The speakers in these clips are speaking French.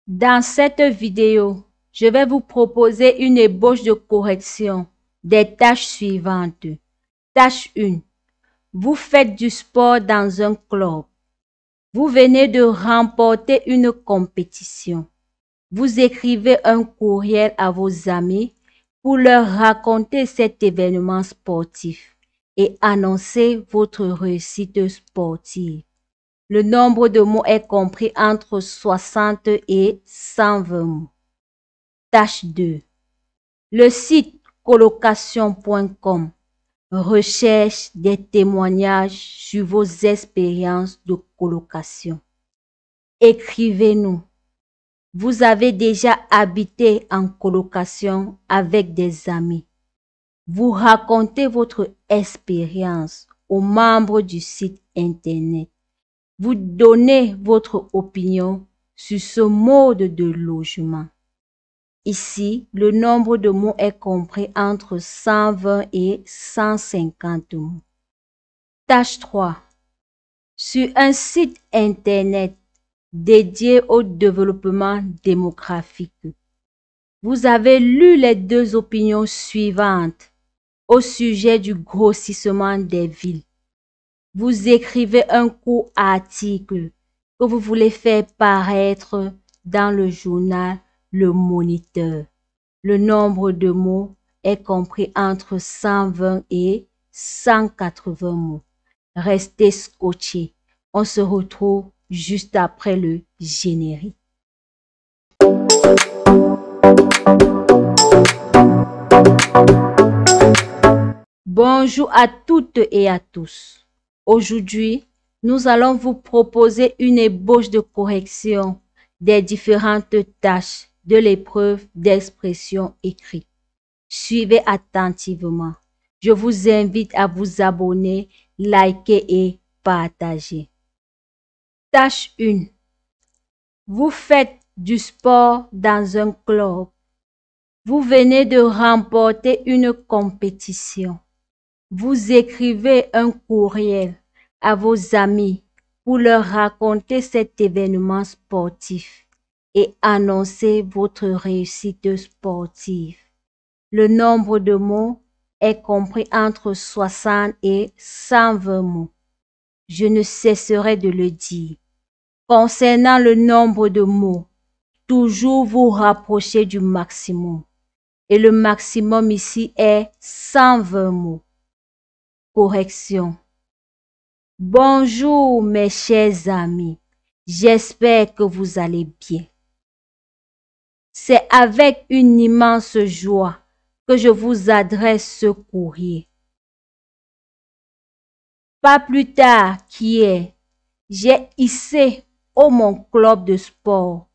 Dans cette vidéo, je vais vous proposer une ébauche de correction des tâches suivantes. Tâche 1. Vous faites du sport dans un club. Vous venez de remporter une compétition. Vous écrivez un courriel à vos amis pour leur raconter cet événement sportif et annoncer votre réussite sportive. Le nombre de mots est compris entre 60 et 120 mots. Tâche 2. Le site colocation.com recherche des témoignages sur vos expériences de colocation. Écrivez-nous. Vous avez déjà habité en colocation avec des amis. Vous racontez votre expérience aux membres du site internet. Vous donnez votre opinion sur ce mode de logement. Ici, le nombre de mots est compris entre 120 et 150 mots. Tâche 3. Sur un site internet dédié au développement démographique, vous avez lu les deux opinions suivantes au sujet du grossissement des villes. Vous écrivez un court article que vous voulez faire paraître dans le journal Le Moniteur. Le nombre de mots est compris entre 120 et 180 mots. Restez scotchés. On se retrouve juste après le générique. Bonjour à toutes et à tous. Aujourd'hui, nous allons vous proposer une ébauche de correction des différentes tâches de l'épreuve d'expression écrite. Suivez attentivement. Je vous invite à vous abonner, liker et partager. Tâche 1. Vous faites du sport dans un club. Vous venez de remporter une compétition. Vous écrivez un courriel à vos amis pour leur raconter cet événement sportif et annoncer votre réussite sportive. Le nombre de mots est compris entre 60 et 120 mots. Je ne cesserai de le dire. Concernant le nombre de mots, toujours vous rapprochez du maximum. Et le maximum ici est 120 mots. Correction. Bonjour mes chers amis, j'espère que vous allez bien. C'est avec une immense joie que je vous adresse ce courrier. Pas plus tard qu'hier, j'ai hissé mon club de sport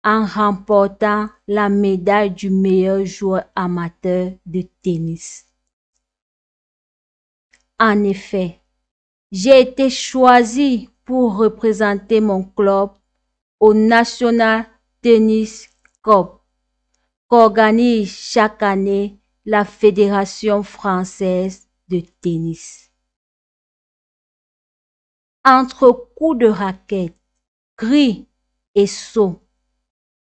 en remportant la médaille du meilleur joueur amateur de tennis. En effet, j'ai été choisi pour représenter mon club au National Tennis Cup qu'organise chaque année la Fédération française de tennis. Entre coups de raquette, cris et sauts,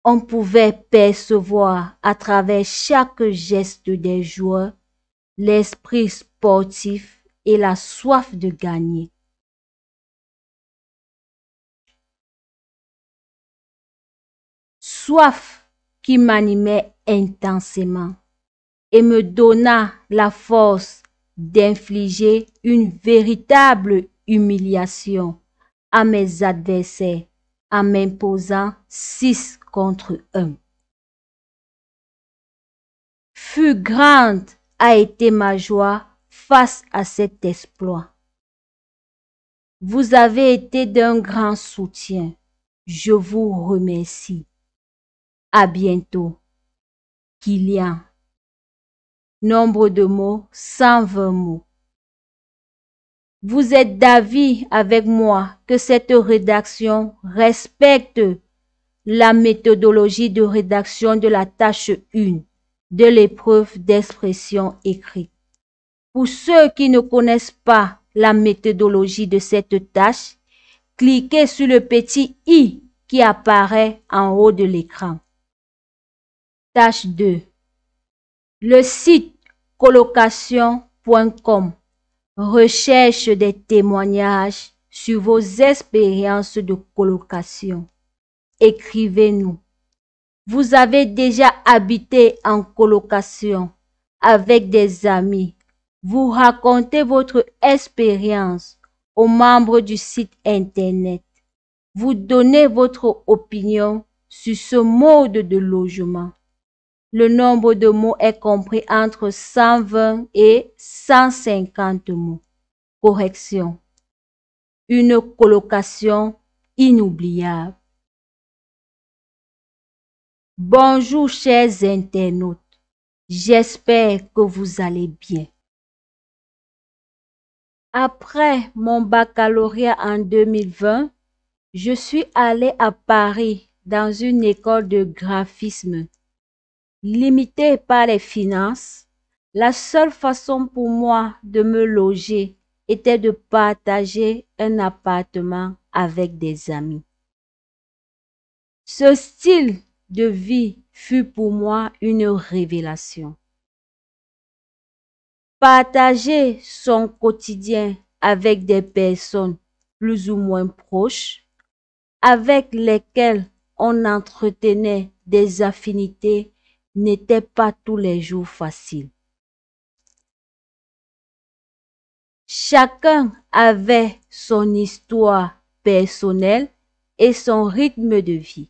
on pouvait percevoir à travers chaque geste des joueurs l'esprit sportif et la soif de gagner. Soif qui m'animait intensément et me donna la force d'infliger une véritable humiliation à mes adversaires en m'imposant 6 contre 1. Fut grande a été ma joie face à cet exploit. Vous avez été d'un grand soutien. Je vous remercie. À bientôt. Kylian. Nombre de mots, 120 mots. Vous êtes d'avis avec moi que cette rédaction respecte la méthodologie de rédaction de la tâche 1 de l'épreuve d'expression écrite. Pour ceux qui ne connaissent pas la méthodologie de cette tâche, cliquez sur le petit i qui apparaît en haut de l'écran. Tâche 2. Le site colocation.com recherche des témoignages sur vos expériences de colocation. Écrivez-nous. Vous avez déjà habité en colocation avec des amis. Vous racontez votre expérience aux membres du site internet. Vous donnez votre opinion sur ce mode de logement. Le nombre de mots est compris entre 120 et 150 mots. Correction. Une colocation inoubliable. Bonjour chers internautes, j'espère que vous allez bien. Après mon baccalauréat en 2020, je suis allée à Paris dans une école de graphisme. Limitée par les finances, la seule façon pour moi de me loger était de partager un appartement avec des amis. Ce style de vie fut pour moi une révélation. Partager son quotidien avec des personnes plus ou moins proches, avec lesquelles on entretenait des affinités, n'était pas tous les jours facile. Chacun avait son histoire personnelle et son rythme de vie.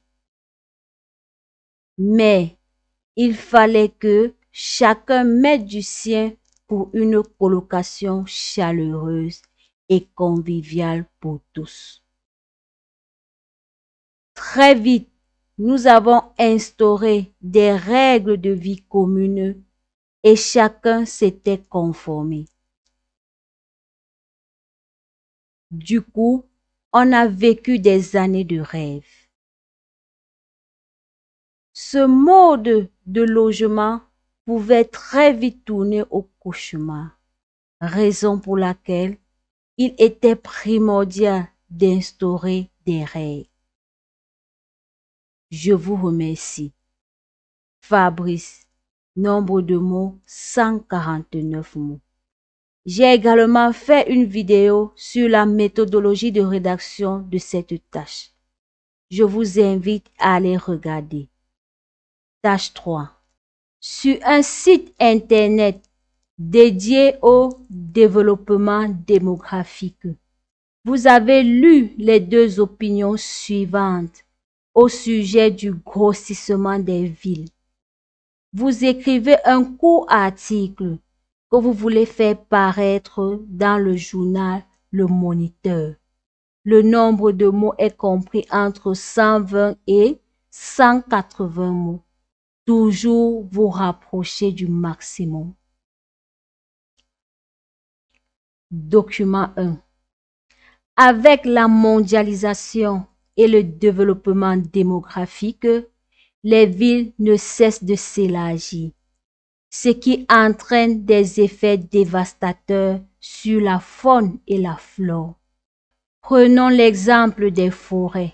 Mais il fallait que chacun mette du sien pour une colocation chaleureuse et conviviale pour tous. Très vite, nous avons instauré des règles de vie communes et chacun s'était conformé. Du coup, on a vécu des années de rêve. Ce mode de logement pouvait très vite tourner au cauchemar, raison pour laquelle il était primordial d'instaurer des règles. Je vous remercie. Fabrice, nombre de mots 149 mots. J'ai également fait une vidéo sur la méthodologie de rédaction de cette tâche. Je vous invite à aller regarder. Tâche 3. Sur un site internet dédié au développement démographique, vous avez lu les deux opinions suivantes au sujet du grossissement des villes. Vous écrivez un court article que vous voulez faire paraître dans le journal Le Moniteur. Le nombre de mots est compris entre 120 et 180 mots. Toujours vous rapprocher du maximum. Document 1. Avec la mondialisation et le développement démographique, les villes ne cessent de s'élargir, ce qui entraîne des effets dévastateurs sur la faune et la flore. Prenons l'exemple des forêts.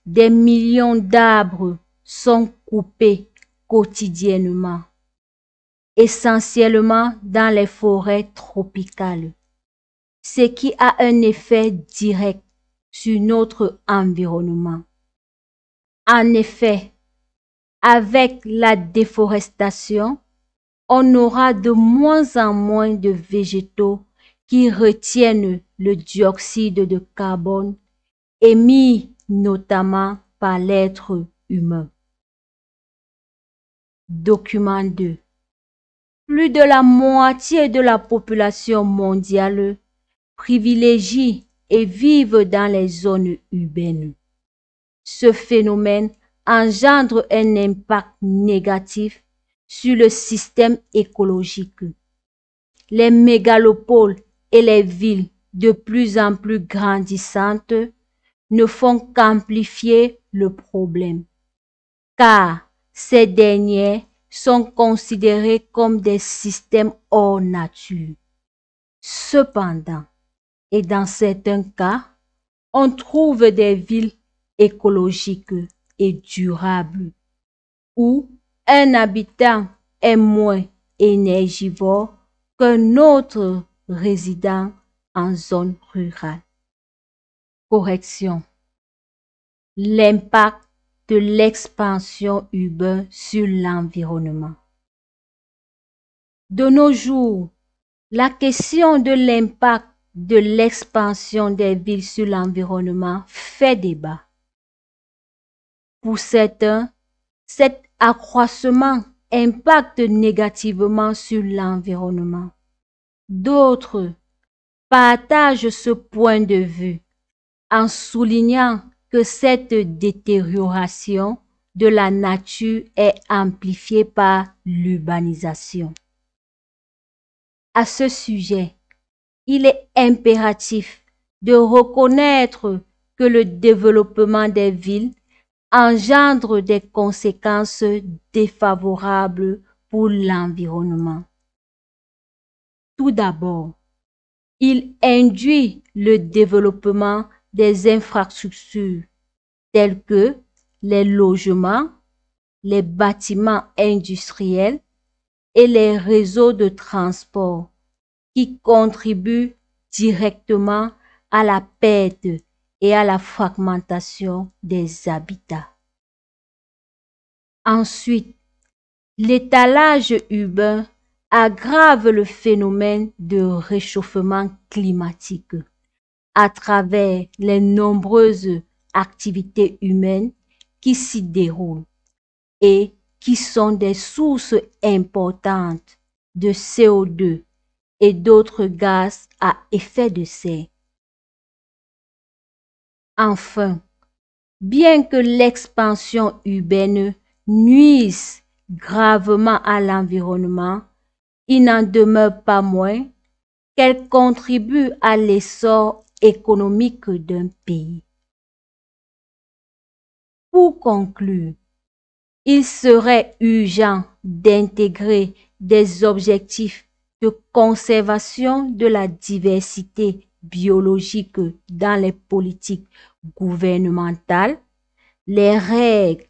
Des millions d'arbres sont coupés quotidiennement, essentiellement dans les forêts tropicales, ce qui a un effet direct sur notre environnement. En effet, avec la déforestation, on aura de moins en moins de végétaux qui retiennent le dioxyde de carbone émis notamment par l'être humain. Document 2. Plus de la moitié de la population mondiale privilégie et vivent dans les zones urbaines. Ce phénomène engendre un impact négatif sur le système écologique. Les mégalopoles et les villes de plus en plus grandissantes ne font qu'amplifier le problème, car ces dernières sont considérées comme des systèmes hors nature. Cependant, et dans certains cas, on trouve des villes écologique et durable, où un habitant est moins énergivore qu'un autre résident en zone rurale. Correction. L'impact de l'expansion urbaine sur l'environnement. De nos jours, la question de l'impact de l'expansion des villes sur l'environnement fait débat. Pour certains, cet accroissement impacte négativement sur l'environnement. D'autres partagent ce point de vue en soulignant que cette détérioration de la nature est amplifiée par l'urbanisation. À ce sujet, il est impératif de reconnaître que le développement des villes engendre des conséquences défavorables pour l'environnement. Tout d'abord, il induit le développement des infrastructures telles que les logements, les bâtiments industriels et les réseaux de transport qui contribuent directement à la perte et à la fragmentation des habitats. Ensuite, l'étalage urbain aggrave le phénomène de réchauffement climatique à travers les nombreuses activités humaines qui s'y déroulent et qui sont des sources importantes de CO2 et d'autres gaz à effet de serre. Enfin, bien que l'expansion urbaine nuise gravement à l'environnement, il n'en demeure pas moins qu'elle contribue à l'essor économique d'un pays. Pour conclure, il serait urgent d'intégrer des objectifs de conservation de la diversité biologique dans les politiques gouvernementales, les règles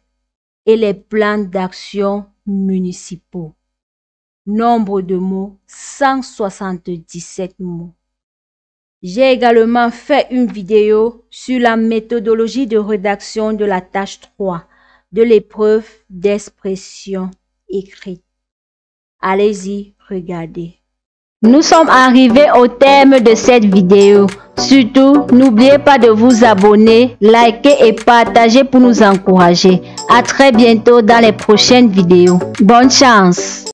et les plans d'action municipaux. Nombre de mots, 177 mots. J'ai également fait une vidéo sur la méthodologie de rédaction de la tâche 3 de l'épreuve d'expression écrite. Allez-y, regardez. Nous sommes arrivés au terme de cette vidéo. Surtout, n'oubliez pas de vous abonner, liker et partager pour nous encourager. À très bientôt dans les prochaines vidéos. Bonne chance!